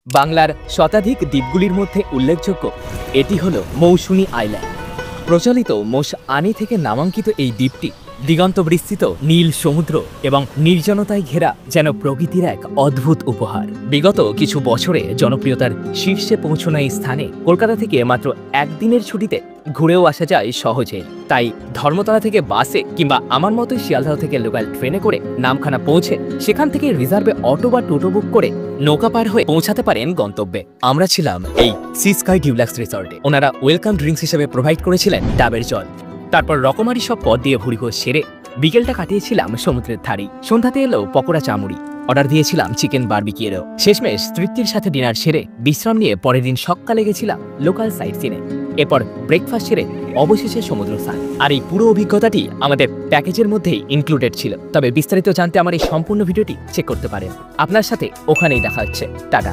বাংলার শতাধিক দ্বীপগুলির মধ্যে উল্লেখযোগ্য এটি হল মৌসুমী আইল্যান্ড। প্রচলিত মোষ আনি থেকে নামাঙ্কিত এই দ্বীপটি দিগন্ত বিস্তৃত নীল সমুদ্র এবং নির্জনতায় ঘেরা যেন প্রকৃতির এক অদ্ভুত উপহার। বিগত কিছু বছরে জনপ্রিয়তার শীর্ষে পৌঁছানো এই স্থানে কলকাতা থেকে মাত্র একদিনের ছুটিতে ঘুরেও আসা যায় সহজে। তাই ধর্মতলা থেকে বাসে কিংবা আমার মতোই শিয়ালদহ থেকে লোকাল ট্রেনে করে নামখানা পৌঁছে সেখান থেকে রিজার্ভে অটো বা টোটো বুক করে নৌকা পার হয়ে পৌঁছাতে পারেন গন্তব্যে। আমরা ছিলাম এই সি স্কাই ডিউলাক্স রিসর্টে। ওনারা ওয়েলকাম ড্রিঙ্কস হিসেবে প্রোভাইড করেছিলেন ডাবের জল। তারপর রকমারি সব পদ দিয়ে ভুড়িভোজ সেরে বিকেলটা কাটিয়েছিলাম সমুদ্রের ধারেই। সন্ধ্যাতে এলো পকোড়া চামুড়ি, অর্ডার দিয়েছিলাম চিকেন বারবিকিউরও। শেষমেশ তৃপ্তির সাথে ডিনার সেরে বিশ্রাম নিয়ে পরের দিন সকালে গেছিলাম লোকাল সাইট সিনে। এরপর ব্রেকফাস্ট সেরে অবশেষে সমুদ্র স্নান। আর এই পুরো অভিজ্ঞতাটি আমাদের প্যাকেজের মধ্যেই ইনক্লুডেড ছিল। তবে বিস্তারিত জানতে আমার এই সম্পূর্ণ ভিডিওটি চেক করতে পারেন। আপনার সাথে ওখানেই দেখা হচ্ছে। টাটা।